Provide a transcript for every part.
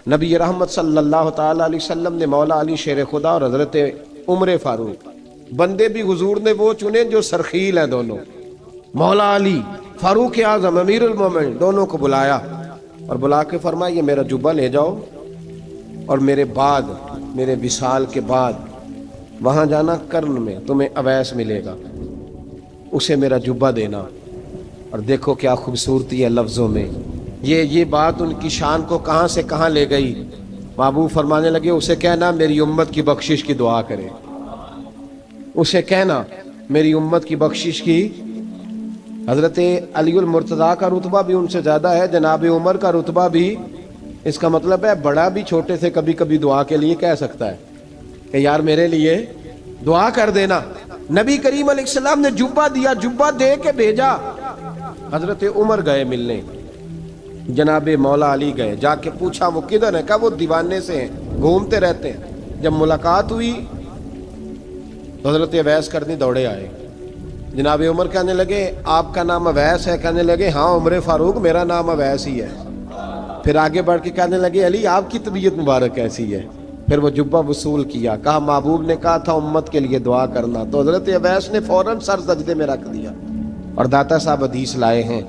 نبی رحمت صلی اللہ تعالی علیہ وسلم نے مولا علی شیر خدا اور حضرت عمر فاروق، بندے بھی حضور نے وہ چنے جو سرخیل ہیں دونوں، مولا علی فاروق اعظم امیر المومنین، دونوں کو بلایا اور بلا کے فرمایا یہ میرا جبہ لے جاؤ اور میرے بعد، میرے وصال کے بعد وہاں جانا کرن میں تمہیں اویس ملے گا، اسے میرا جبہ دینا۔ اور دیکھو کیا خوبصورتی ہے لفظوں میں، یہ بات ان کی شان کو کہاں سے کہاں لے گئی۔ محبوب فرمانے لگے اسے کہنا میری امت کی بخشش کی دعا کرے، اسے کہنا میری امت کی بخشش کی۔ حضرت علی المرتضیٰ کا رتبہ بھی ان سے زیادہ ہے، جناب عمر کا رتبہ بھی، اس کا مطلب ہے بڑا بھی چھوٹے سے کبھی کبھی دعا کے لیے کہہ سکتا ہے کہ یار میرے لیے دعا کر دینا۔ نبی کریم علیہ السلام نے جبہ دیا، جبہ دے کے بھیجا۔ حضرت عمر گئے ملنے، جناب مولا علی گئے، جا کے پوچھا وہ کدھر ہے، کہا وہ دیوانے سے ہیں، گھومتے رہتے ہیں۔ جب ملاقات ہوئی تو حضرت اویس کرنی دوڑے آئے، جناب عمر کہنے لگے آپ کا نام اویس ہے؟ کہنے لگے ہاں عمر فاروق میرا نام اویس ہی ہے۔ پھر آگے بڑھ کے کہنے لگے علی آپ کی طبیعت مبارک کیسی ہے؟ پھر وہ جبہ وصول کیا، کہا محبوب نے کہا تھا امت کے لیے دعا کرنا، تو حضرت اویس نے فوراً سر سجدے میں رکھ دیا۔ اور داتا صاحب حدیث لائے ہیں،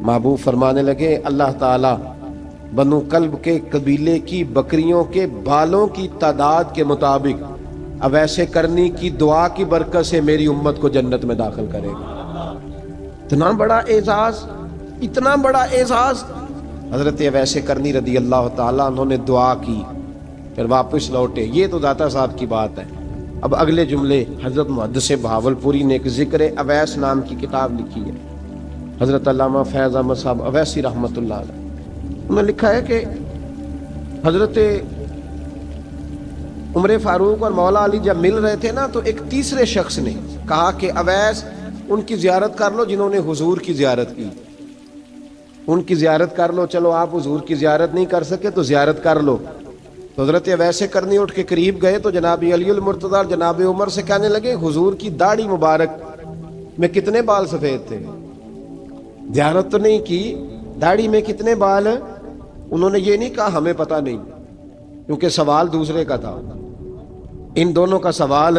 محبوب فرمانے لگے اللہ تعالیٰ بنو کلب کے قبیلے کی بکریوں کے بالوں کی تعداد کے مطابق اویس کرنی کی دعا کی برکت سے میری امت کو جنت میں داخل کرے گا۔ اتنا بڑا اعزاز، اتنا بڑا اعزاز۔ حضرت اویس کرنی رضی اللہ تعالیٰ انہوں نے دعا کی، پھر واپس لوٹے۔ یہ تو داتا صاحب کی بات ہے۔ اب اگلے جملے حضرت محدث بہاولپوری نے ایک ذکر اویس نام کی کتاب لکھی ہے، حضرت علامہ فیض احمد صاحب اویسی رحمۃ اللہ علیہ، انہوں نے لکھا ہے کہ حضرت عمر فاروق اور مولا علی جب مل رہے تھے نا تو ایک تیسرے شخص نے کہا کہ اویس ان کی زیارت کر لو جنہوں نے حضور کی زیارت کی، ان کی زیارت کر لو، چلو آپ حضور کی زیارت نہیں کر سکے تو زیارت کر لو۔ تو حضرت اویس کرنی اٹھ کے قریب گئے تو جناب علی المرتضیٰ اور جناب عمر سے کہنے لگے حضور کی داڑھی مبارک میں کتنے بال سفید تھے؟ زیارت تو نہیں کی، داڑھی میں کتنے بال؟ انہوں نے یہ نہیں کہا ہمیں پتہ نہیں، کیونکہ سوال دوسرے کا تھا، ان دونوں کا سوال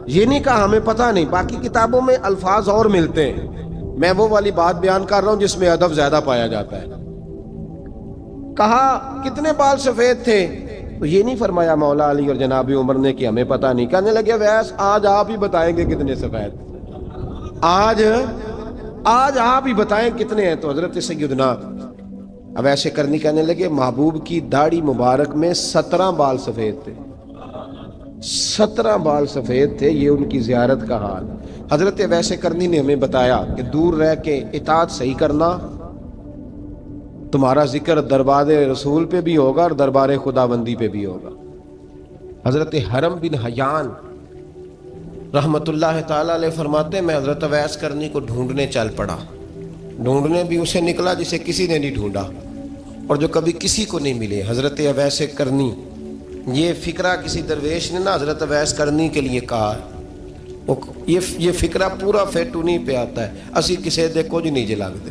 یہ نہیں کہا ہمیں پتہ نہیں۔ باقی کتابوں میں الفاظ اور ملتے ہیں، میں وہ والی بات بیان کر رہا ہوں جس میں ادب زیادہ پایا جاتا ہے۔ کہا کتنے بال سفید تھے؟ تو یہ نہیں فرمایا مولا علی اور جناب عمر نے کہ ہمیں پتہ نہیں، کہنے لگے ویس آج آپ ہی بتائیں گے کتنے سفید، آج آپ ہی بتائیں کتنے ہیں۔ تو حضرت سیدنا اویس کرنی کہنے لگے محبوب کی داڑھی مبارک میں 17 بال سفید تھے، 17 بال سفید تھے، یہ ان کی زیارت کا حال۔ حضرت اویس کرنی نے ہمیں بتایا کہ دور رہ کے اطاعت صحیح کرنا، تمہارا ذکر دربار رسول پہ بھی ہوگا اور دربار خداوندی پہ بھی ہوگا۔ حضرت حرم بن حیان رحمت اللہ تعالیٰ علیہ فرماتے ہیں میں حضرت اویس کرنی کو ڈھونڈنے چل پڑا، ڈھونڈنے بھی اسے نکلا جسے کسی نے نہیں ڈھونڈا اور جو کبھی کسی کو نہیں ملے۔ حضرت اویس کرنی، یہ فکرہ کسی درویش نے نا حضرت اویس کرنی کے لیے کہا ہے، یہ فکرہ پورا فیٹونی پہ آتا ہے، اسی کسے دے کچھ نہیں جے لگتے،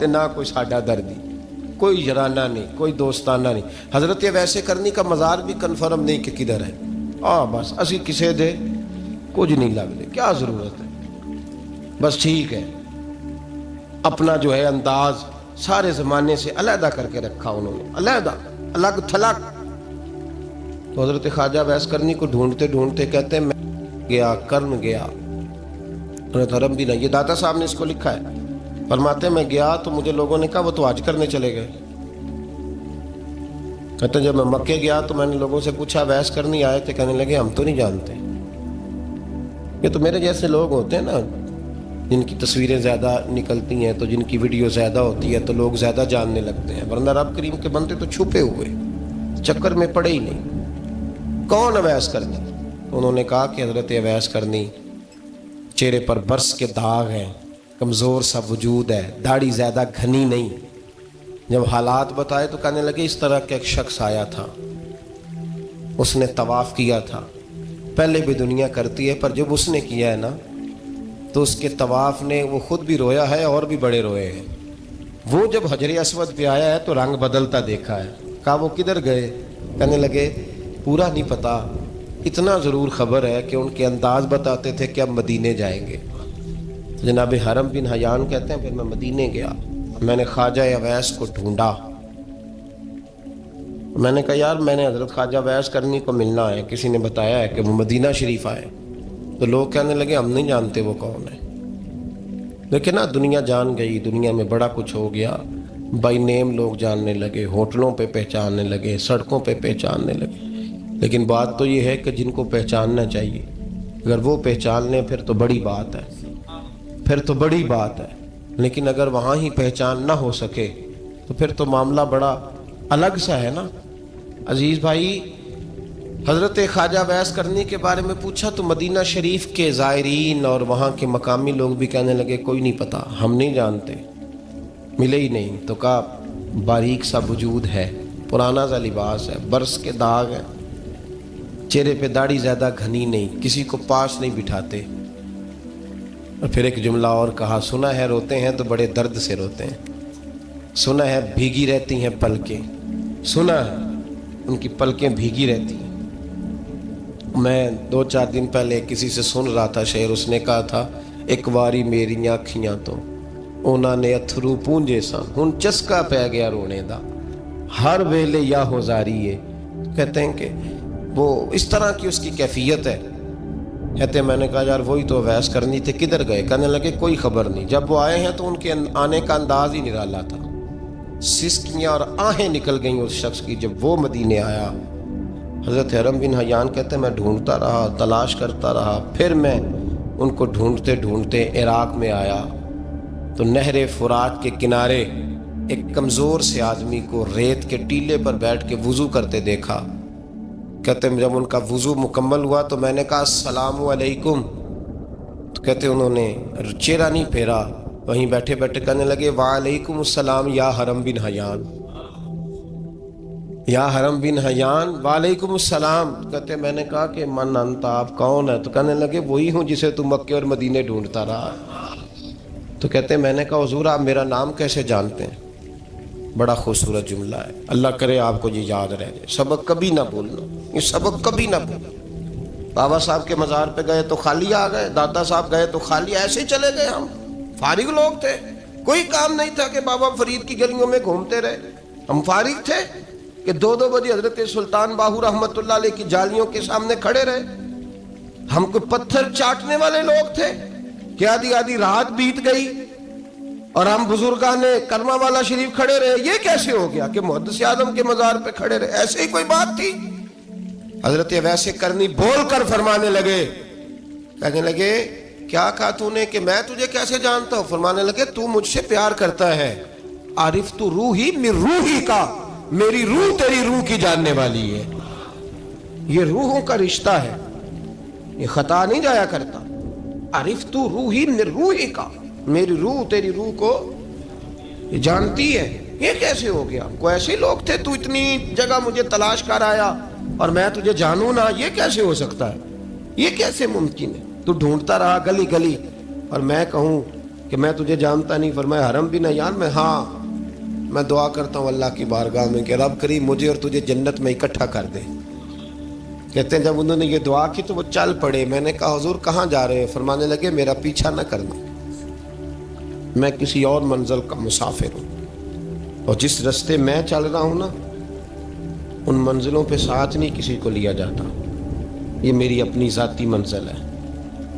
تے نہ کوئی ساڈا دردی، کوئی یارانہ نہیں، کوئی دوستانہ نہیں۔ حضرت اویس کرنی کا مزار بھی کنفرم نہیں کہ کدھر ہے، بس اسی کسے دے کچھ نہیں لگتے، کیا ضرورت ہے، بس ٹھیک ہے۔ اپنا جو ہے انداز سارے زمانے سے علیحدہ کر کے رکھا انہوں نے، علیحدہ، الگ تھلگ۔ تو حضرت خواجہ اویس کرنی کو ڈھونڈتے ڈھونڈتے کہتے ہیں میں گیا، کرن گیا، حضرت حرم بھی نہیں، یہ داتا صاحب نے اس کو لکھا ہے، فرماتے ہیں میں گیا تو مجھے لوگوں نے کہا وہ تو حج کرنے چلے گئے۔ کہتے ہیں جب میں مکے گیا تو میں نے لوگوں سے پوچھا اویس کرنی آئے تھے؟ کہنے لگے ہم تو نہیں جانتے۔ یہ تو میرے جیسے لوگ ہوتے ہیں نا جن کی تصویریں زیادہ نکلتی ہیں تو جن کی ویڈیو زیادہ ہوتی ہے تو لوگ زیادہ جاننے لگتے ہیں، ورنہ رب کریم کے بندے تو چھپے ہوئے، چکر میں پڑے ہی نہیں۔ کون اویس کرنی؟ انہوں نے کہا کہ حضرت اویس کرنی، چہرے پر برس کے داغ ہیں، کمزور سا وجود ہے، داڑھی زیادہ گھنی نہیں۔ جب حالات بتائے تو کہنے لگے اس طرح کا ایک شخص آیا تھا، اس نے طواف کیا تھا، پہلے بھی دنیا کرتی ہے پر جب اس نے کیا ہے نا تو اس کے طواف نے وہ خود بھی رویا ہے اور بھی بڑے روئے ہیں۔ وہ جب حجر اسود پہ آیا ہے تو رنگ بدلتا دیکھا ہے، کہا وہ کدھر گئے؟ کہنے لگے پورا نہیں پتا، اتنا ضرور خبر ہے کہ ان کے انداز بتاتے تھے کہ اب مدینے جائیں گے۔ جناب حرم بن حیان کہتے ہیں پھر میں مدینے گیا، میں نے خواجہ اویس کو ڈھونڈا، میں نے کہا یار میں نے حضرت خواجہ اویس کرنی کو ملنا ہے، کسی نے بتایا ہے کہ وہ مدینہ شریف آئے، تو لوگ کہنے لگے ہم نہیں جانتے وہ کون ہے۔ لیکن نا دنیا جان گئی، دنیا میں بڑا کچھ ہو گیا، بائی نیم لوگ جاننے لگے، ہوٹلوں پہ پہچاننے لگے، سڑکوں پہ پہچاننے لگے۔ لیکن بات تو یہ ہے کہ جن کو پہچاننا چاہیے اگر وہ پہچان لیں پھر تو بڑی بات ہے، پھر تو بڑی بات ہے۔ لیکن اگر وہاں ہی پہچان نہ ہو سکے تو پھر تو معاملہ بڑا الگ سا ہے نا۔ عزیز بھائی، حضرت خواجہ اویس کرنی کے بارے میں پوچھا تو مدینہ شریف کے زائرین اور وہاں کے مقامی لوگ بھی کہنے لگے کوئی نہیں پتا، ہم نہیں جانتے، ملے ہی نہیں۔ تو کہا باریک سا وجود ہے، پرانا سا لباس ہے، برس کے داغ ہے، چہرے پہ داڑھی زیادہ گھنی نہیں، کسی کو پاس نہیں بٹھاتے۔ اور پھر ایک جملہ اور کہا، سنا ہے روتے ہیں تو بڑے درد سے روتے ہیں، سنا ہے بھیگی رہتی ہیں پلکیں، سنا ہے ان کی پلکیں بھیگی رہتی ہیں۔ میں 2-4 دن پہلے کسی سے سن رہا تھا شعر، اس نے کہا تھا ایک واری میری آنکھیاں تو انہوں نے اتھرو پونجے سن، ہن چسکا پہ گیا رونے دا، ہر ویلے یا ہوزاری ہے۔ کہتے ہیں کہ وہ اس طرح کی اس کی کیفیت ہے۔ کہتے ہیں میں نے کہا یار وہی تو اویس کرنی تھے، کدھر گئے؟ کہنے لگے کوئی خبر نہیں، جب وہ آئے ہیں تو ان کے آنے کا انداز ہی نرالا تھا، سسکیاں اور آہیں نکل گئیں اس شخص کی جب وہ مدینے آیا۔ حضرت حرم بن حیان کہتے ہیں میں ڈھونڈتا رہا، تلاش کرتا رہا، پھر میں ان کو ڈھونڈتے ڈھونڈتے عراق میں آیا تو نہر فرات کے کنارے ایک کمزور سے آدمی کو ریت کے ٹیلے پر بیٹھ کے وضو کرتے دیکھا۔ کہتے ہیں جب ان کا وضو مکمل ہوا تو میں نے کہا السلام علیکم، تو کہتے ہیں انہوں نے چہرہ نہیں پھیرا، وہیں بیٹھے بیٹھے کہنے لگے وعلیکم السلام یا حرم بن حیان، یا حرم بن حیان وعلیکم السلام۔ کہتے ہیں میں نے کہا کہ من انت، آپ کون ہے؟ تو کہنے لگے وہی ہوں جسے تم مکے اور مدینے ڈھونڈتا رہا۔ تو کہتے ہیں میں نے کہا حضور آپ میرا نام کیسے جانتے ہیں؟ بڑا خوبصورت جملہ ہے، اللہ کرے آپ کو یہ یاد رہ جائے، سبق کبھی نہ بھولنا، یہ سبق کبھی نہ بھولنا۔ بابا صاحب کے مزار پہ گئے تو خالی آ گئے، دادا صاحب گئے تو خالی، ایسے ہی چلے گئے۔ ہم فارغ لوگ تھے، کوئی کام نہیں تھا کہ بابا فرید کی گلیوں میں گھومتے رہے، ہم فارغ تھے کہ 2 بجے حضرت سلطان باہو رحمت اللہ علیہ کی جالیوں کے سامنے کھڑے رہے۔ ہم کوئی پتھر چاٹنے والے لوگ تھے کہ آدھی رات بیت گئی اور ہم بزرگان کرما والا شریف کھڑے رہے؟ یہ کیسے ہو گیا کہ محدث اعظم کے مزار پہ کھڑے رہے؟ ایسے ہی کوئی بات تھی؟ حضرت اویس کرنی بول کر فرمانے لگے، کہنے لگے کیا کہا تو نے کہ میں تجھے کیسے جانتا ہوں؟ فرمانے لگے تو مجھ سے پیار کرتا ہے، عارف تو روحی من روحی کا، میری روح تیری روح کی جاننے والی ہے۔ یہ روحوں کا رشتہ ہے، یہ خطا نہیں جایا کرتا۔ عارف تو روحی من روحی کا، میری روح تیری روح کو جانتی ہے۔ یہ کیسے ہو گیا؟ کوئی ایسے لوگ تھے تو اتنی جگہ مجھے تلاش کر آیا اور میں تجھے جانوں نہ؟ یہ کیسے ہو سکتا ہے؟ یہ کیسے ممکن ہے؟ تو ڈھونڈتا رہا گلی گلی اور میں کہوں کہ میں تجھے جانتا نہیں؟ فرمایا حرم بن حیان میں، ہاں میں دعا کرتا ہوں اللہ کی بارگاہ میں کہ رب کریم مجھے اور تجھے جنت میں اکٹھا کر دے۔ کہتے ہیں جب انہوں نے یہ دعا کی تو وہ چل پڑے۔ میں نے کہا حضور کہاں جا رہے ہیں؟ فرمانے لگے میرا پیچھا نہ کرنا، میں کسی اور منزل کا مسافر ہوں، اور جس رستے میں چل رہا ہوں نا ان منزلوں پہ ساتھ نہیں کسی کو لیا جاتا، یہ میری اپنی ذاتی منزل ہے،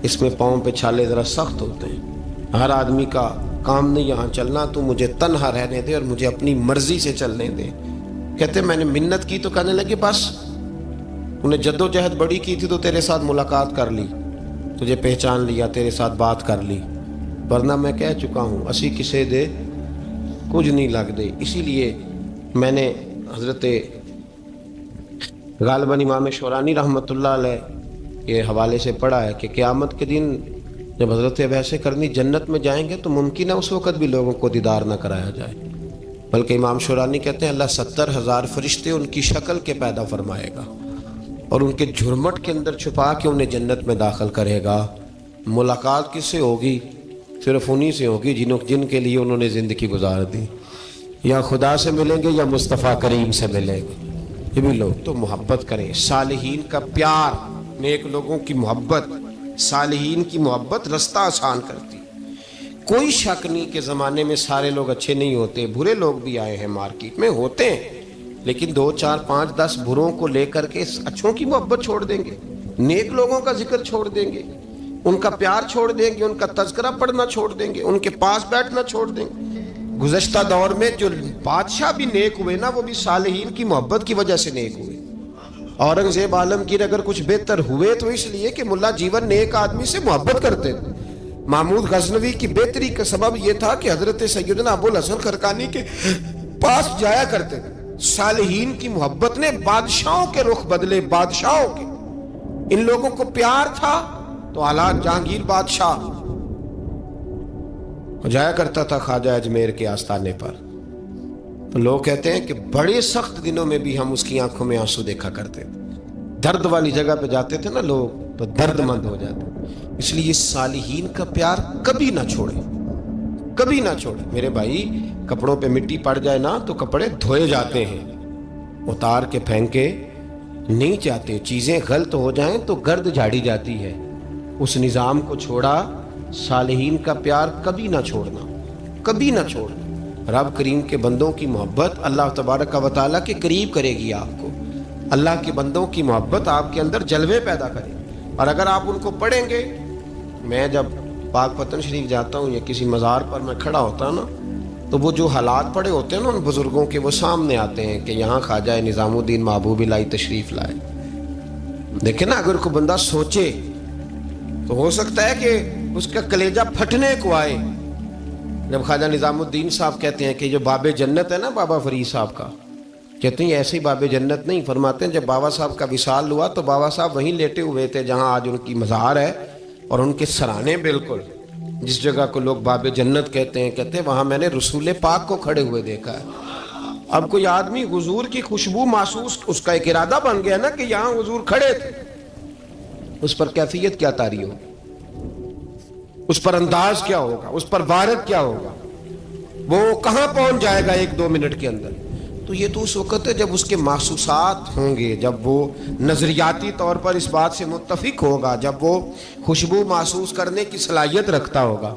اس میں پاؤں پہ چھالے ذرا سخت ہوتے ہیں، ہر آدمی کا کام نہیں یہاں چلنا، تو مجھے تنہا رہنے دے اور مجھے اپنی مرضی سے چلنے دے۔ کہتے میں نے منت کی تو کہنے لگے بس انہیں جد و جہد بڑی کی تھی تو تیرے ساتھ ملاقات کر لی، تجھے پہچان لیا، تیرے ساتھ بات کر لی، ورنہ میں کہہ چکا ہوں اسی کسے دے کچھ نہیں لگ دے۔ اسی لیے میں نے حضرت غالباً امام شورانی رحمۃ اللہ علیہ کے حوالے سے پڑھا ہے کہ قیامت کے دن جب حضرت اویس کرنی جنت میں جائیں گے تو ممکن ہے اس وقت بھی لوگوں کو دیدار نہ کرایا جائے، بلکہ امام شورانی کہتے ہیں اللہ 70,000 فرشتے ان کی شکل کے پیدا فرمائے گا اور ان کے جھرمٹ کے اندر چھپا کے انہیں جنت میں داخل کرے گا۔ ملاقات کس سے ہوگی؟ صرف انہی سے ہوگی جن کے لیے انہوں نے زندگی گزار دی۔ یا خدا سے ملیں گے یا مصطفیٰ کریم سے ملیں گے. یہ بھی لوگ تو محبت کریں. صالحین کا پیار، نیک لوگوں کی محبت، صالحین کی محبت رستہ آسان کرتی. کوئی شک نہیں کہ زمانے میں سارے لوگ اچھے نہیں ہوتے، برے لوگ بھی آئے ہیں مارکیٹ میں، ہوتے ہیں، لیکن 2 4 5 10 بروں کو لے کر کے اچھوں کی محبت چھوڑ دیں گے، نیک لوگوں کا ذکر چھوڑ دیں گے، ان کا پیار چھوڑ دیں گے، ان کا تذکرہ پڑھنا چھوڑ دیں گے، ان کے پاس بیٹھنا چھوڑ دیں گے. گزشتہ دور میں جو بادشاہ بھی نیک ہوئے نا، وہ بھی صالحین کی محبت کی وجہ سے نیک ہوئے. اورنگزیب عالمگیر اگر کچھ بہتر ہوئے تو اس لیے کہ ملا جیون نیک آدمی سے محبت کرتے تھے. محمود غزنوی کی بہتری کا سبب یہ تھا کہ حضرت سیدنا ابوالحسن خرقانی کے پاس جایا کرتے تھے. صالحین کی محبت نے بادشاہوں کے رخ بدلے، بادشاہوں کے. ان لوگوں کو پیار تھا تو اعلیٰ جہانگیر بادشاہ جایا کرتا تھا خواجہ اجمیر کے آستانے پر. تو لوگ کہتے ہیں کہ بڑے سخت دنوں میں بھی ہم اس کی آنکھوں میں آنسو دیکھا کرتے تھے. درد والی جگہ پہ جاتے تھے نا لوگ تو درد مند ہو جاتے. اس لیے صالحین کا پیار کبھی نہ چھوڑے، کبھی نہ چھوڑے. میرے بھائی کپڑوں پہ مٹی پڑ جائے نا تو کپڑے دھوئے جاتے ہیں، اتار کے پھینکے نہیں چاہتے. چیزیں غلط ہو جائیں تو گرد جھاڑی جاتی ہے. اس نظام کو چھوڑا. صالحین کا پیار کبھی نہ چھوڑنا، کبھی نہ چھوڑنا. رب کریم کے بندوں کی محبت اللہ تبارک و تعالیٰ کے قریب کرے گی آپ کو. اللہ کے بندوں کی محبت آپ کے اندر جلوے پیدا کرے. اور اگر آپ ان کو پڑھیں گے، میں جب پاک پتن شریف جاتا ہوں یا کسی مزار پر میں کھڑا ہوتا ہوں نا، تو وہ جو حالات پڑے ہوتے ہیں نا ان بزرگوں کے، وہ سامنے آتے ہیں کہ یہاں خواجہ نظام الدین محبوب الہی تشریف لائے. دیکھیں نا، اگر کوئی بندہ سوچے تو ہو سکتا ہے کہ اس کا کلیجہ پھٹنے کو آئے جب خواجہ نظام الدین صاحب کہتے ہیں کہ جو باب جنت ہے نا بابا فرید صاحب کا، کہتے ہیں ایسے ہی باب جنت نہیں. فرماتے ہیں جب بابا صاحب کا وصال ہوا تو بابا صاحب وہیں لیٹے ہوئے تھے جہاں آج ان کی مزار ہے، اور ان کے سرانے بالکل جس جگہ کو لوگ باب جنت کہتے ہیں وہاں میں نے رسول پاک کو کھڑے ہوئے دیکھا ہے. اب کوئی آدمی حضور کی خوشبو محسوس، اس کا ایک ارادہ بن گیا نا کہ یہاں حضور کھڑے تھے، اس پر کیفیت کیا طاری ہو، اس پر انداز کیا ہوگا، اس پر وارد کیا ہوگا، وہ کہاں پہنچ جائے گا 1 2 منٹ کے اندر. تو یہ تو اس وقت ہے جب اس کے محسوسات ہوں گے، جب وہ نظریاتی طور پر اس بات سے متفق ہوگا، جب وہ خوشبو محسوس کرنے کی صلاحیت رکھتا ہوگا.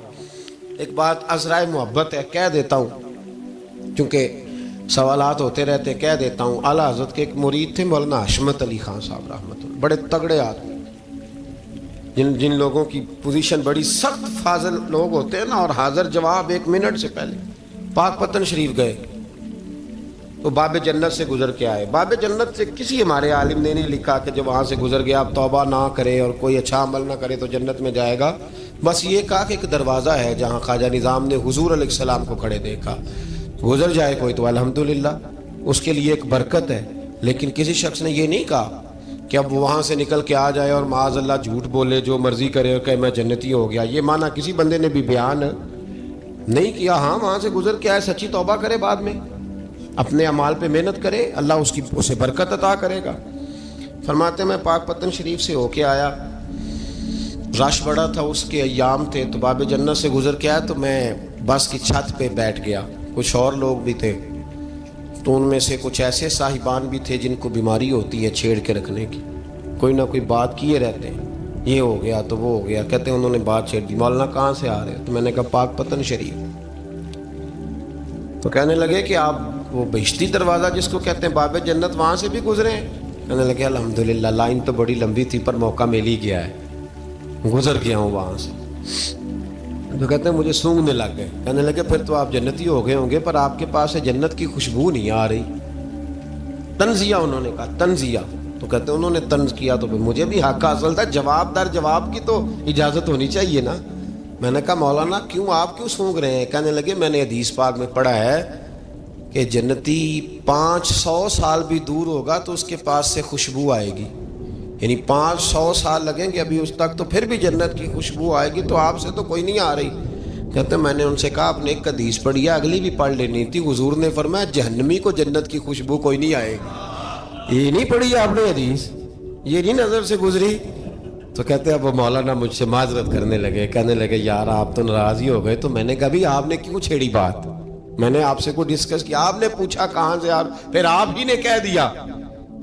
ایک بات عذرائے محبت ہے، کہہ دیتا ہوں کیونکہ سوالات ہوتے رہتے، کہہ دیتا ہوں. اعلیٰ حضرت کے ایک مرید تھے مولانا حشمت علی خان صاحب رحمۃ اللہ، بڑے تگڑے آدمی، جن لوگوں کی پوزیشن بڑی سخت فاضل لوگ ہوتے ہیں نا، اور حاضر جواب 1 منٹ سے پہلے. پاک پتن شریف گئے تو باب جنت سے گزر کے آئے. باب جنت سے کسی ہمارے عالم نے نہیں لکھا کہ جب وہاں سے گزر گیا اب توبہ نہ کرے اور کوئی اچھا عمل نہ کرے تو جنت میں جائے گا. بس یہ کہا کہ ایک دروازہ ہے جہاں خواجہ نظام نے حضور علیہ السلام کو کھڑے دیکھا، گزر جائے کوئی تو الحمدللہ اس کے لیے ایک برکت ہے. لیکن کسی شخص نے یہ نہیں کہا کہ اب وہاں سے نکل کے آ جائے اور معاذ اللہ جھوٹ بولے، جو مرضی کرے اور کہ میں جنتی ہو گیا. یہ معنی کسی بندے نے بھی بیان نہیں کیا. ہاں وہاں سے گزر کے آئے، سچی توبہ کرے، بعد میں اپنے اعمال پہ محنت کرے، اللہ اسے برکت عطا کرے گا. فرماتے میں پاک پتن شریف سے ہو کے آیا، رش بڑا تھا، اس کے ایام تھے، تو باب جنت سے گزر کے آیا تو میں بس کی چھت پہ بیٹھ گیا. کچھ اور لوگ بھی تھے، تو ان میں سے کچھ ایسے صاحبان بھی تھے جن کو بیماری ہوتی ہے چھیڑ کے رکھنے کی، کوئی نہ کوئی بات کیے رہتے ہیں، یہ ہو گیا تو وہ ہو گیا. کہتے ہیں انہوں نے بات چھیڑ دی، مولانا کہاں سے آ رہے ہیں؟ تو میں نے کہا پاک پتن شریف. تو کہنے لگے کہ آپ وہ بہشتی دروازہ جس کو کہتے ہیں باب جنت، وہاں سے بھی گزرے ہیں؟ کہنے لگے الحمدللہ، لائن تو بڑی لمبی تھی پر موقع مل ہی گیا ہے، گزر گیا ہوں وہاں سے. تو کہتے ہیں مجھے سونگنے لگ گئے. کہنے لگے پھر تو آپ جنتی ہو گئے ہوں گے، پر آپ کے پاس سے جنت کی خوشبو نہیں آ رہی. تنزیہ انہوں نے کہا، تنزیہ. تو کہتے ہیں انہوں نے طنز کیا تو مجھے بھی حق حاصل تھا، جواب در جواب کی تو اجازت ہونی چاہیے نا. میں نے کہا مولانا آپ کیوں سونگ رہے ہیں؟ کہنے لگے میں نے حدیث پاک میں پڑھا ہے کہ جنتی 500 سال بھی دور ہوگا تو اس کے پاس سے خوشبو آئے گی، یعنی 500 سال لگیں گے ابھی اس تک تو پھر بھی جنت کی خوشبو آئے گی. تو آپ سے تو کوئی نہیں آ رہی. کہتے میں نے ان سے کہا آپ نے ایک حدیث پڑھی ہے، اگلی بھی پڑھ لینی تھی. حضور نے فرمایا جہنمی کو جنت کی خوشبو کوئی نہیں آئے گی. یہ نہیں پڑھی آپ نے حدیث، یہ نہیں نظر سے گزری. تو کہتے اب وہ مولانا مجھ سے معذرت کرنے لگے، کہنے لگے یار آپ تو ناراض ہی ہو گئے. تو میں نے کہا بھی آپ نے کیوں چھیڑی بات؟ میں نے آپ سے کوئی ڈسکس کیا؟ آپ نے پوچھا کہاں سے، پھر آپ ہی نے کہہ دیا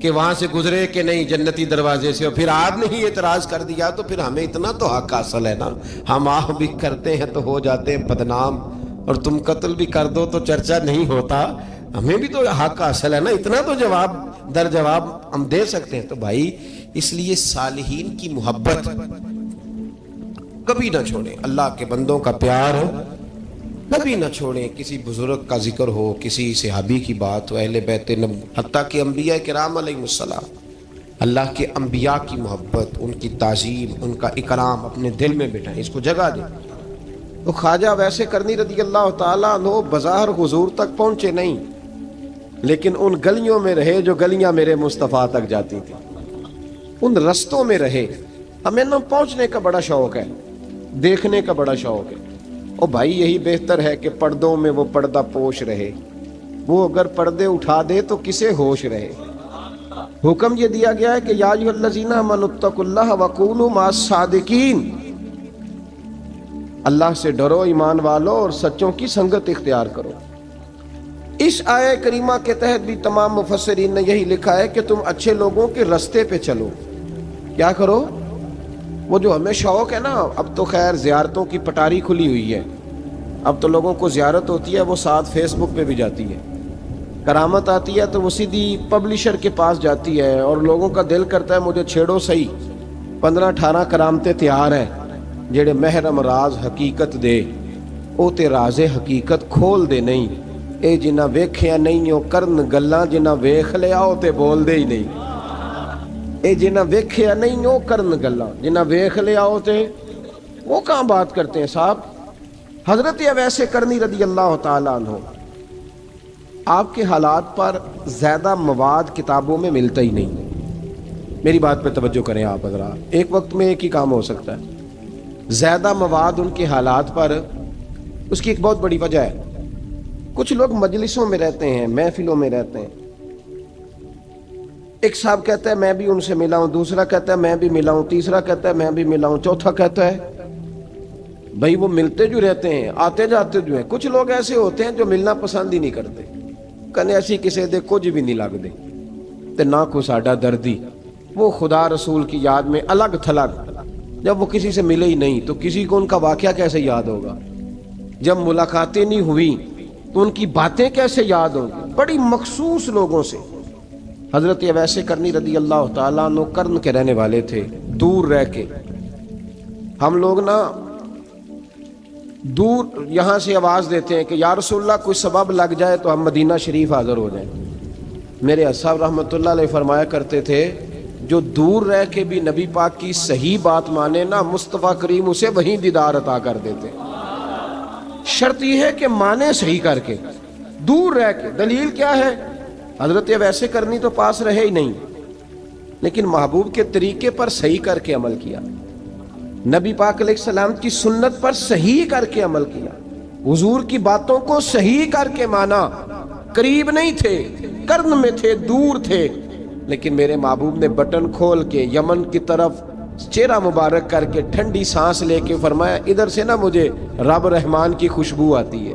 کہ وہاں سے گزرے کہ نہیں جنتی دروازے سے، اور پھر آپ نے ہی اعتراض کر دیا، تو پھر ہمیں اتنا تو حق حاصل ہے نا، ہم آپ بھی کرتے ہیں تو ہو جاتے ہیں بدنام، اور تم قتل بھی کر دو تو چرچا نہیں ہوتا، ہمیں بھی تو حق حاصل ہے نا، اتنا تو جواب در جواب ہم دے سکتے ہیں۔ تو بھائی اس لیے صالحین کی محبت کبھی نہ چھوڑیں، اللہ کے بندوں کا پیار کبھی نہ چھوڑیں، کسی بزرگ کا ذکر ہو، کسی صحابی کی بات ہو، اہل بیت نبی، حتیٰ کہ انبیاء کرام علیہ السلام، اللہ کے انبیاء کی محبت، ان کی تعظیم، ان کا اکرام اپنے دل میں بٹھائیں، اس کو جگہ دیں۔ تو خواجہ ویسے کرنی رضی اللہ تعالیٰ عنہ بظاہر حضور تک پہنچے نہیں، لیکن ان گلیوں میں رہے جو گلیاں میرے مصطفیٰ تک جاتی تھی، ان رستوں میں رہے۔ ہمیں نہ پہنچنے کا بڑا شوق ہے، دیکھنے کا بڑا شوق ہے، اور بھائی یہی بہتر ہے کہ پردوں میں وہ پردہ پوش رہے، وہ اگر پردے اٹھا دے تو کسے ہوش رہے۔ حکم یہ دیا گیا ہے کہ یا ایھا الذین آمنوا اتقوا اللہ وکونوا مع الصادقین، اللہ سے ڈرو ایمان والو اور سچوں کی سنگت اختیار کرو۔ اس آیہ کریمہ کے تحت بھی تمام مفسرین نے یہی لکھا ہے کہ تم اچھے لوگوں کے رستے پہ چلو۔ کیا کرو؟ وہ جو ہمیں شوق ہے نا، اب تو خیر زیارتوں کی پٹاری کھلی ہوئی ہے، اب تو لوگوں کو زیارت ہوتی ہے وہ ساتھ فیس بک پہ بھی جاتی ہے، کرامت آتی ہے تو وہ سیدھی پبلشر کے پاس جاتی ہے، اور لوگوں کا دل کرتا ہے مجھے چھیڑو صحیح، 15-18 کرامتیں تیار ہیں، جڑے محرم راز حقیقت دے او تے راز حقیقت کھول دے نہیں، اے جنہ ویکھیا نہیں او کرن گلاں، جنہ ویکھ لیا او تے بول دے ہی نہیں، اے جنہ ویکھیا نہیں او کرن گلاں، جنہ ویکھ لیا او تے وہ کہاں بات کرتے ہیں صاحب۔ حضرت اویس کرنی رضی اللہ تعالیٰ عنہ، آپ کے حالات پر زیادہ مواد کتابوں میں ملتا ہی نہیں، میری بات پہ توجہ کریں آپ حضرات، ایک وقت میں ایک ہی کام ہو سکتا ہے۔ زیادہ مواد ان کے حالات پر، اس کی ایک بہت بڑی وجہ ہے، کچھ لوگ مجلسوں میں رہتے ہیں، محفلوں میں رہتے ہیں، ایک صاحب کہتا ہے میں بھی ان سے ملا ہوں، دوسرا کہتا ہے میں بھی ملا ہوں، تیسرا کہتا ہے میں بھی ملا ہوں، چوتھا کہتا ہے بھائی وہ ملتے جو رہتے ہیں، آتے جاتے جو ہیں۔ کچھ لوگ ایسے ہوتے ہیں جو ملنا پسند ہی نہیں کرتے، کنے ایسی کسی دے کچھ بھی نہیں لگ دے تے نہ کو ساڈا دردی، وہ خدا رسول کی یاد میں الگ تھلگ، جب وہ کسی سے ملے ہی نہیں تو کسی کو ان کا واقعہ کیسے یاد ہوگا، جب ملاقاتیں نہیں ہوئی تو ان کی باتیں کیسے یاد ہوں گی، بڑی مخصوص لوگوں سے۔ حضرت اویس کرنی رضی اللہ تعالیٰ عنہ کرن کے رہنے والے تھے، دور رہ کے۔ ہم لوگ نا دور یہاں سے آواز دیتے ہیں کہ یا رسول اللہ کوئی سبب لگ جائے تو ہم مدینہ شریف حاضر ہو جائیں۔ میرے اصحاب رحمۃ اللہ علیہ فرمایا کرتے تھے جو دور رہ کے بھی نبی پاک کی صحیح بات مانے نا، مصطفیٰ کریم اسے وہیں دیدار عطا کر دیتے۔ شرط یہ ہے کہ مانے صحیح کر کے، دور رہ کے۔ دلیل کیا ہے؟ حضرت اویس کرنی تو پاس رہے ہی نہیں، لیکن محبوب کے طریقے پر صحیح کر کے عمل کیا، نبی پاک علیہ السلام کی سنت پر صحیح کر کے عمل کیا، حضور کی باتوں کو صحیح کر کے مانا۔ قریب نہیں تھے، قرن میں تھے، دور تھے، لیکن میرے محبوب نے بٹن کھول کے یمن کی طرف چہرہ مبارک کر کے ٹھنڈی سانس لے کے فرمایا ادھر سے نا مجھے رب رحمان کی خوشبو آتی ہے،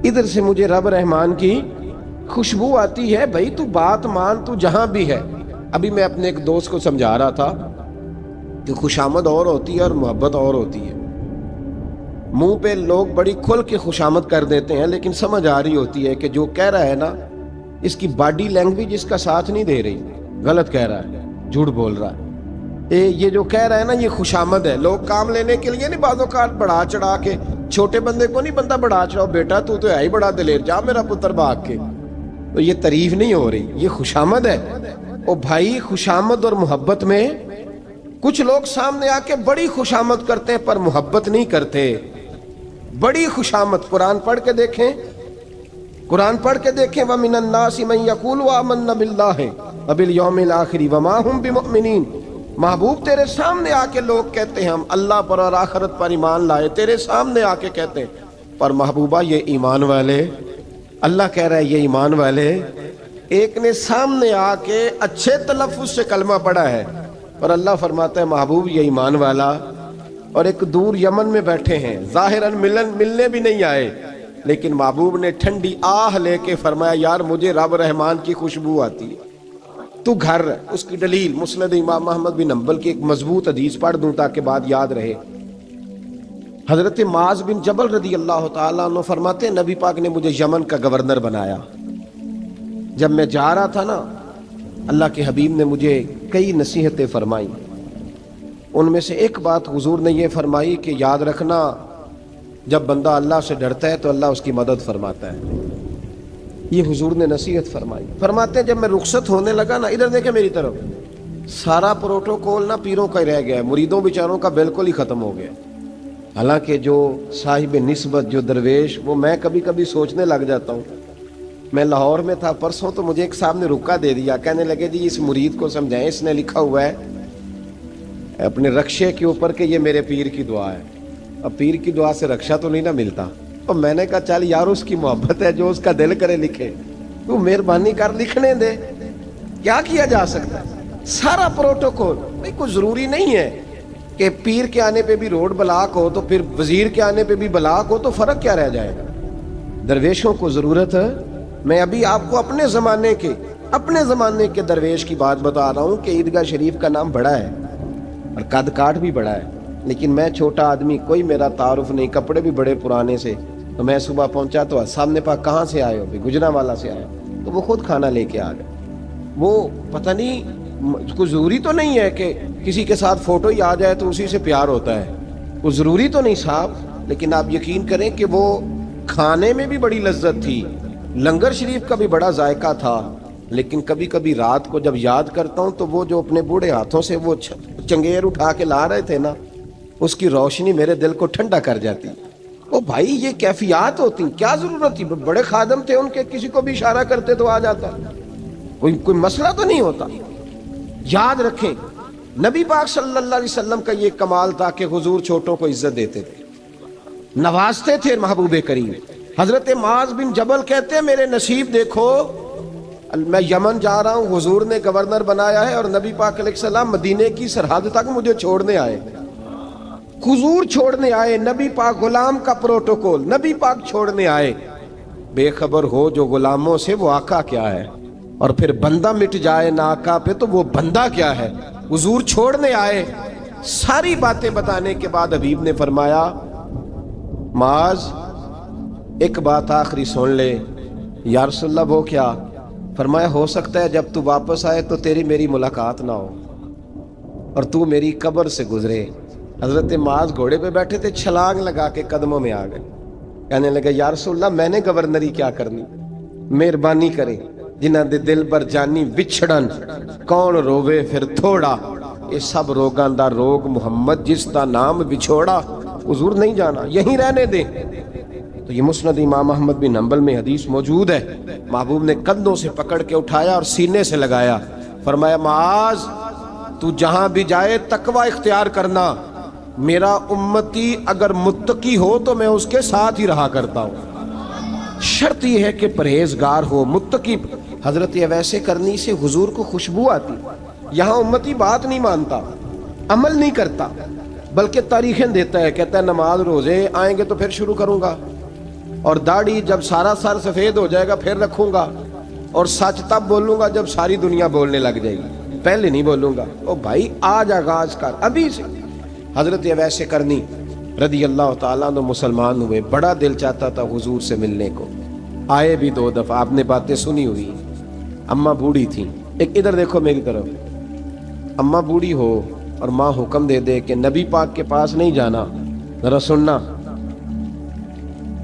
ادھر سے مجھے رب رحمان کی خوشبو آتی ہے، بھائی تو بات مان، تو جہاں بھی ہے۔ ابھی میں اپنے ایک دوست کو سمجھا رہا تھا کہ خوشامد اور ہوتی ہے اور محبت اور ہوتی ہے۔ منہ پہ لوگ بڑی کھل کے خوشامد کر دیتے ہیں، لیکن سمجھ آ رہی ہوتی ہے کہ جو کہہ رہا ہے نا اس کی باڈی لینگویج اس کا ساتھ نہیں دے رہی، غلط کہہ رہا ہے، جھوٹ بول رہا ہے۔ یہ جو کہہ رہا ہے نا یہ خوشامد ہے۔ لوگ کام لینے کے لیے نہیں بعض اوقات بڑھا چڑھا کے، چھوٹے بندے کو نہیں بندہ بڑھا چڑھاؤ، بیٹا تو ہے ہی بڑا دلیر، جا میرا پتر بھاگ کے، تو یہ تعریف نہیں ہو رہی، یہ خوشامد ہے۔ او بھائی خوشامد اور محبت میں کچھ لوگ سامنے آ کے بڑی خوشامد کرتے ہیں پر محبت نہیں کرتے۔ بڑی خوشامد قرآن پڑھ کے دیکھیں، قرآن پڑھ کے دیکھیں وَمِنَ النَّاسِ مَن يَقُولُ آمَنَّا بِاللَّهِ وَبِالْيَوْمِ الْآخِرِ وَمَا هُمْ بِمُؤْمِنِينَ۔ محبوب تیرے سامنے آ کے لوگ کہتے ہیں ہم اللہ پر اور آخرت پر ایمان لائے، تیرے سامنے آ کے کہتے ہیں، پر محبوبہ یہ ایمان والے، اللہ کہہ رہا ہے یہ ایمان والے۔ ایک نے سامنے آ کے اچھے تلفظ سے کلمہ پڑھا ہے اور اللہ فرماتا ہے محبوب یہ ایمان والا، اور ایک دور یمن میں بیٹھے ہیں، ظاہراً ملنے بھی نہیں آئے، لیکن محبوب نے ٹھنڈی آہ لے کے فرمایا یار مجھے رب رحمان کی خوشبو آتی ہے، تو گھر رہ۔ اس کی دلیل مسند امام محمد بن حنبل کی ایک مضبوط حدیث پڑھ دوں تاکہ بات یاد رہے۔ حضرت معاذ بن جبل رضی اللہ تعالیٰ عنہ فرماتے ہیں نبی پاک نے مجھے یمن کا گورنر بنایا۔ جب میں جا رہا تھا نا، اللہ کے حبیب نے مجھے کئی نصیحتیں فرمائیں، ان میں سے ایک بات حضور نے یہ فرمائی کہ یاد رکھنا جب بندہ اللہ سے ڈرتا ہے تو اللہ اس کی مدد فرماتا ہے۔ یہ حضور نے نصیحت فرمائی۔ فرماتے ہیں جب میں رخصت ہونے لگا نا، ادھر دیکھیں میری طرف، سارا پروٹوکول نا پیروں کا ہی رہ گیا ہے، مریدوں بیچاروں کا بالکل ہی ختم ہو گیا۔ حالانکہ جو صاحب نسبت جو درویش، وہ میں کبھی کبھی سوچنے لگ جاتا ہوں۔ میں لاہور میں تھا پرسوں، تو مجھے ایک صاحب نے رکا دے دیا، کہنے لگے جی اس مرید کو سمجھائیں، اس نے لکھا ہوا ہے اپنے رکشے کے اوپر کہ یہ میرے پیر کی دعا ہے۔ اب پیر کی دعا سے رکشہ تو نہیں نہ ملتا، تو میں نے کہا چل یار اس کی محبت ہے، جو اس کا دل کرے لکھے، تو مہربانی کر لکھنے دے، کیا کیا جا سکتا ہے۔ سارا پروٹوکول بھائی کوئی ضروری نہیں ہے کہ پیر کے آنے پہ بھی روڈ بلاک ہو تو پھر وزیر کے آنے پہ بھی بلاک ہو، تو فرق کیا رہ جائے گا۔ درویشوں کو ضرورت ہے۔ میں ابھی آپ کو اپنے زمانے کے درویش کی بات بتا رہا ہوں کہ عیدگاہ شریف کا نام بڑا ہے اور قد کاٹ بھی بڑا ہے، لیکن میں چھوٹا آدمی، کوئی میرا تعارف نہیں، کپڑے بھی بڑے پرانے سے، تو میں صبح پہنچا تو سامنے پاک کہاں سے آئے ہو؟ بھی گجرا والا سے آئے، تو وہ خود کھانا لے کے آ گئے۔ وہ پتہ نہیں، کوئی ضروری تو نہیں ہے کہ کسی کے ساتھ فوٹو ہی آ جائے تو اسی سے پیار ہوتا ہے، وہ ضروری تو نہیں صاحب، لیکن آپ یقین کریں کہ وہ کھانے میں بھی بڑی لذت تھی، لنگر شریف کا بھی بڑا ذائقہ تھا۔ لیکن کبھی کبھی رات کو جب یاد کرتا ہوں تو وہ جو اپنے بوڑھے ہاتھوں سے وہ چنگیر اٹھا کے لا رہے تھے نا، اس کی روشنی میرے دل کو ٹھنڈا کر جاتی۔ او بھائی یہ کیفیات ہوتی، کیا ضرورت تھی؟ بڑے خادم تھے ان کے، کسی کو بھی اشارہ کرتے تو آ جاتا، کوئی مسئلہ تو نہیں ہوتا۔ یاد رکھیں نبی پاک صلی اللہ علیہ وسلم کا یہ کمال تھا کہ حضور چھوٹوں کو عزت دیتے تھے، نوازتے تھے محبوب کریم۔ حضرت معاذ بن جبل کہتے ہیں میرے نصیب دیکھو، میں یمن جا رہا ہوں، حضور نے گورنر بنایا ہے، اور نبی پاک علیہ السلام مدینے کی سرحد تک مجھے چھوڑنے آئے، حضور چھوڑنے آئے، نبی پاک غلام کا پروٹوکول، نبی پاک چھوڑنے آئے۔ بے خبر ہو جو غلاموں سے وہ آقا کیا ہے، اور پھر بندہ مٹ جائے نہ آقا پہ تو وہ بندہ کیا ہے۔ حضور چھوڑنے آئے، ساری باتیں بتانے کے بعد حبیب نے فرمایا معاذ ایک بات آخری سن لے۔ یا رسول اللہ وہ کیا؟ فرمایا ہو سکتا ہے جب تو واپس آئے تو تیری میری ملاقات نہ ہو اور تو میری قبر سے گزرے۔ حضرت معاذ گھوڑے پہ بیٹھے تھے، چھلانگ لگا کے قدموں میں آ گئے، کہنے لگے یا رسول اللہ میں نے گورنری کیا کرنی، مہربانی کرے، جنہاں دے دل بر جانی وچھڑن کون روے پھر تھوڑا، یہ سب روگاں دا روگ محمد جس دا نام بچھوڑا۔ حضور نہیں جانا، یہیں رہنے دیں۔ تو یہ مسند امام احمد بن حنبل میں حدیث موجود ہے۔ محبوب نے کندھوں سے پکڑ کے اٹھایا اور سینے سے لگایا، فرمایا معاذ تو جہاں بھی جائے تقوی اختیار کرنا، میرا امتی اگر متقی ہو تو میں اس کے ساتھ ہی رہا کرتا ہوں، شرط یہ ہے کہ پرہیزگار ہو، متقی۔ حضرت اویس کرنی سے حضور کو خوشبو آتی۔ یہاں امتی بات نہیں مانتا، عمل نہیں کرتا، بلکہ تاریخیں دیتا ہے، کہتا ہے نماز روزے آئیں گے تو پھر شروع کروں گا، اور داڑھی جب سارا سر سفید ہو جائے گا پھر رکھوں گا، اور سچ تب بولوں گا جب ساری دنیا بولنے لگ جائے گی، پہلے نہیں بولوں گا۔ او بھائی آج آغاز کر ابھی سے۔ حضرت اویس کرنی رضی اللہ تعالیٰ عنہ مسلمان ہوئے، بڑا دل چاہتا تھا حضور سے ملنے کو، آئے بھی 2 دفعہ، آپ نے باتیں سنی ہوئی۔ اماں بوڑھی تھیں، ایک ادھر دیکھو میری طرف، اماں بوڑھی ہو اور ماں حکم دے دے کہ نبی پاک کے پاس نہیں جانا، ذرا سننا۔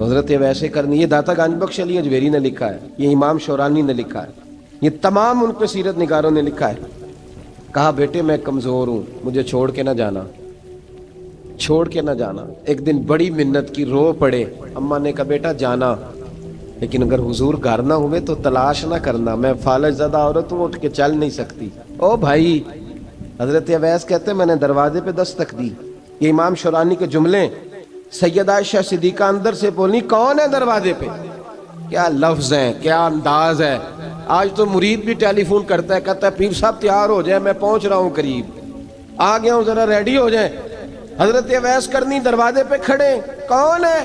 حضرت ویسے کرنی، یہ داتا گنج بخش علی اجویری نے لکھا ہے، یہ امام شورانی نے لکھا ہے، یہ تمام ان پہ سیرت نگاروں نے لکھا ہے۔ کہا بیٹے میں کمزور ہوں، مجھے چھوڑ کے نہ جانا، چھوڑ کے نہ جانا۔ ایک دن بڑی منت کی، رو پڑے، اماں نے کہا بیٹا جانا، لیکن اگر حضور گھر نہ ہوئے تو تلاش نہ کرنا، میں فالج زدہ عورت ہوں، اٹھ کے چل نہیں سکتی۔ او بھائی، حضرت اویس کہتے ہیں میں نے دروازے پہ دستک دی، یہ امام شورانی کے جملے۔ سیدہ عائشہ صدیقہ اندر سے بولی کون ہے دروازے پہ؟ کیا لفظ ہیں، کیا انداز ہے۔ آج تو مرید بھی ٹیلی فون کرتا ہے، کہتا ہے پیر صاحب تیار ہو جائے، میں پہنچ رہا ہوں، قریب آ گیا ہوں، ذرا ریڈی ہو جائیں۔ حضرت اویس کرنی دروازے پہ کھڑے، کون ہے؟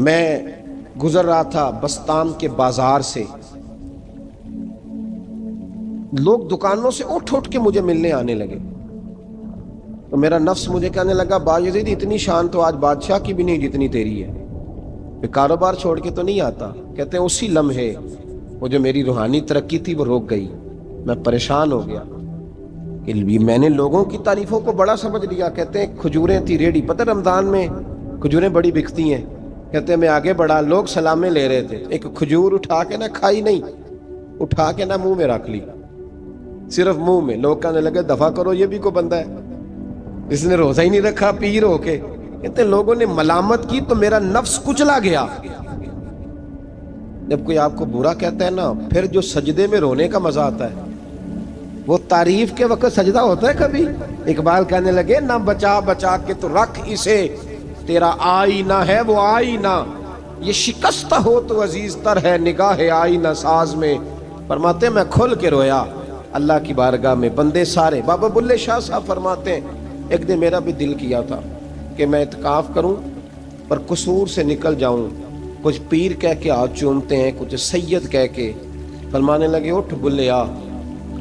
میں گزر رہا تھا بستان کے بازار سے، لوگ دکانوں سے اٹھ اٹھ کے مجھے ملنے آنے لگے، تو میرا نفس مجھے کہنے لگا بایزید اتنی شان تو آج بادشاہ کی بھی نہیں جتنی تیری ہے، میں کاروبار چھوڑ کے تو نہیں آتا۔ کہتے ہیں اسی لمحے وہ جو میری روحانی ترقی تھی وہ روک گئی، میں پریشان ہو گیا کہ میں نے لوگوں کی تعریفوں کو بڑا سمجھ لیا۔ کہتے ہیں کھجوریں تھی ریڈی، پتہ رمضان میں کھجوریں بڑی بکتی ہیں، کہتے ہیں میں آگے بڑھا، لوگ سلامیں لے رہے تھے، ایک کھجور اٹھا کے نہ کھائی نہیں، اٹھا کے نہ منہ میں رکھ لی، صرف منہ میں۔ لوگ کہنے لگے دفع کرو، یہ بھی کوئی بندہ ہے، اس نے روزہ ہی نہیں رکھا، پیر ہو کے۔ کہتے ہیں لوگوں نے ملامت کی تو میرا نفس کچلا گیا۔ جب کوئی آپ کو برا کہتا ہے نا، پھر جو سجدے میں رونے کا مزہ آتا ہے، وہ تعریف کے وقت سجدہ ہوتا ہے کبھی؟ اقبال کہنے لگے نہ بچا بچا کے تو رکھ اسے، تیرا آئینہ ہے وہ آئینہ، یہ شکستہ ہو تو عزیز تر ہے نگاہ آئینہ ساز میں۔ فرماتے ہیں میں کھل کے رویا اللہ کی بارگاہ میں، بندے سارے۔ بابا بلے شاہ صاحب فرماتے ہیں ایک دن میرا بھی دل کیا تھا کہ میں اعتکاف کروں پر قصور سے نکل جاؤں، کچھ پیر کہہ کے ہاتھ چومتے ہیں، کچھ سید کہہ کے۔ فرمانے لگے اٹھ بلیا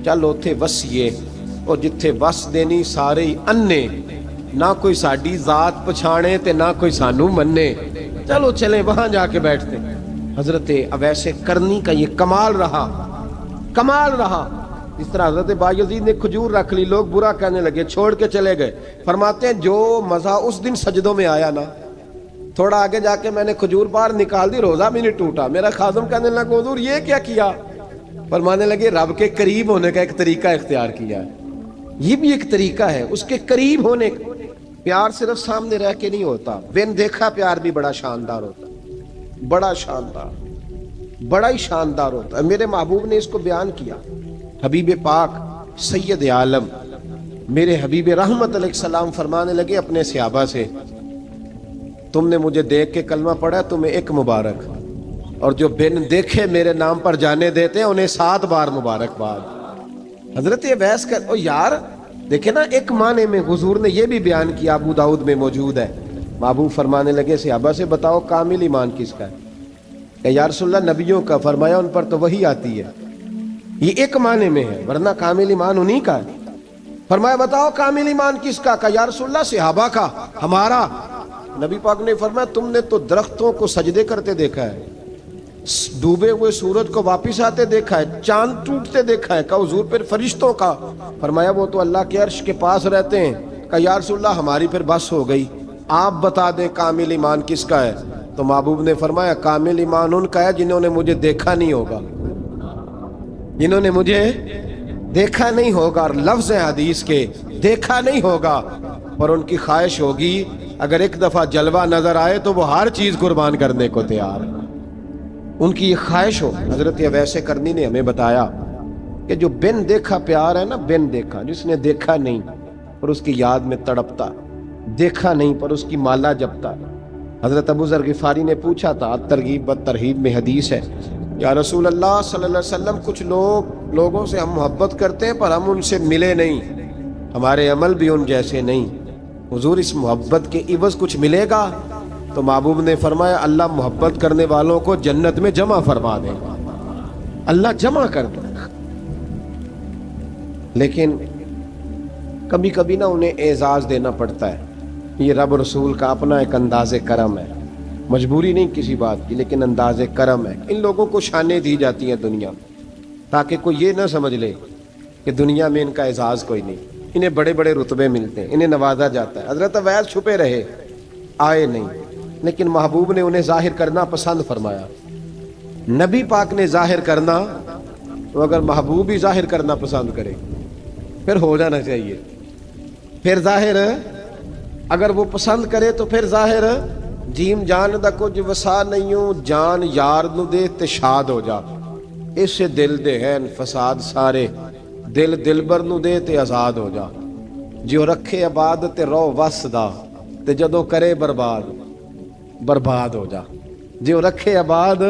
چل اوتھے وسیے، اور جتھے وس دینی سارے ہی انے، نہ کوئی ساڈی ذات پچھانے تے نہ کوئی سانو منے، چلو چلیں وہاں جا کے بیٹھتے۔ حضرت اویس کرنی کا یہ کمال رہا، کمال رہا۔ اس طرح حضرت بایزید نے کھجور رکھ لی، لوگ برا کہنے لگے، چھوڑ کے چلے گئے۔ فرماتے ہیں جو مزہ اس دن سجدوں میں آیا نا، تھوڑا آگے جا کے میں نے کھجور باہر نکال دی، روزہ بھی نہیں ٹوٹا۔ میرا خادم کہنے لگا حضور یہ کیا کیا؟ فرمانے لگے رب کے قریب ہونے کا ایک طریقہ اختیار کیا ہے، یہ بھی ایک طریقہ ہے اس کے قریب ہونے کا۔ پیار صرف سامنے رہ کے نہیں ہوتا، بن دیکھا پیار بھی بڑا شاندار ہوتا ہے، بڑا شاندار، بڑا ہی شاندار ہوتا ہے۔ میرے محبوب نے اس کو بیان کیا، حبیب پاک سید عالم میرے حبیب رحمت علیہ السلام فرمانے لگے اپنے صحابہ سے، تم نے مجھے دیکھ کے کلمہ پڑھا، تمہیں ایک مبارک، اور جو بن دیکھے میرے نام پر جانے دیتے ہیں انہیں 7 بار مبارکباد۔ حضرت اویس کا او یار دیکھیں نا، ایک معنی میں حضور نے یہ بھی بیان کیا، ابو داؤد میں موجود ہے۔ محبوب فرمانے لگے صحابہ سے بتاؤ کامل ایمان کس کا ہے؟ کہ یا رسول اللہ نبیوں کا۔ فرمایا ان پر تو وہی آتی ہے، یہ ایک معنی میں ہے، ورنہ کامل ایمان انہی کا ہے۔ فرمایا بتاؤ کامل ایمان کس کا؟ کہ یا رسول اللہ صحابہ کا، ہمارا۔ نبی پاک نے فرمایا تم نے تو درختوں کو سجدے کرتے دیکھا ہے، ڈوبے ہوئے سورج کو واپس آتے دیکھا ہے، چاند ٹوٹتے دیکھا ہے۔ کہا حضور پھر فرشتوں کا؟ فرمایا وہ تو اللہ کے عرش کے پاس رہتے ہیں۔ کہا یا رسول اللہ ہماری پھر بس ہو گئی، آپ بتا دیں کامل ایمان کس کا ہے؟ تو محبوب نے فرمایا کامل ایمان ان کا ہے جنہوں نے مجھے دیکھا نہیں ہوگا، جنہوں نے مجھے دیکھا نہیں ہوگا، اور لفظ حدیث کے دیکھا نہیں ہوگا، پر ان کی خواہش ہوگی اگر ایک دفعہ جلوہ نظر آئے تو وہ ہر چیز قربان کرنے کو تیار ہے، ان کی یہ خواہش ہو۔ حضرت اویس کرنی نے ہمیں بتایا کہ جو بن دیکھا پیار ہے نا، بن دیکھا، جس نے دیکھا نہیں پر اس کی یاد میں تڑپتا، دیکھا نہیں پر اس کی مالا جپتا۔ حضرت ابو ذر غفاری نے پوچھا تھا، ترغیب و ترہیب میں حدیث ہے، یا رسول اللہ صلی اللہ علیہ وسلم کچھ لوگوں سے ہم محبت کرتے ہیں پر ہم ان سے ملے نہیں، ہمارے عمل بھی ان جیسے نہیں، حضور اس محبت کے عوض کچھ ملے گا؟ تو محبوب نے فرمایا اللہ محبت کرنے والوں کو جنت میں جمع فرما دے گا، اللہ جمع کر دے گا۔ لیکن کبھی کبھی نا انہیں اعزاز دینا پڑتا ہے، یہ رب رسول کا اپنا ایک انداز کرم ہے، مجبوری نہیں کسی بات کی، لیکن انداز کرم ہے۔ ان لوگوں کو شانیں دی جاتی ہیں دنیا میں تاکہ کوئی یہ نہ سمجھ لے کہ دنیا میں ان کا اعزاز کوئی نہیں، انہیں بڑے بڑے رتبے ملتے ہیں، انہیں نوازا جاتا ہے۔ حضرت اویس چھپے رہے، آئے نہیں، لیکن محبوب نے انہیں ظاہر کرنا پسند فرمایا۔ نبی پاک نے ظاہر کرنا تو اگر محبوب ہی ظاہر کرنا پسند کرے پھر ہو جانا چاہیے، پھر ظاہر اگر وہ پسند کرے تو پھر ظاہر جیم جان دا کچھ وسا نہیں ہوں، جان یار نو دے تے شاد ہو جا، اس سے دل دے ہیں فساد سارے، دل دلبر نو دے تے آزاد ہو جا، جو رکھے آباد تے رو وس دا تے جدوں کرے برباد برباد ہو جا، جو رکھے آباد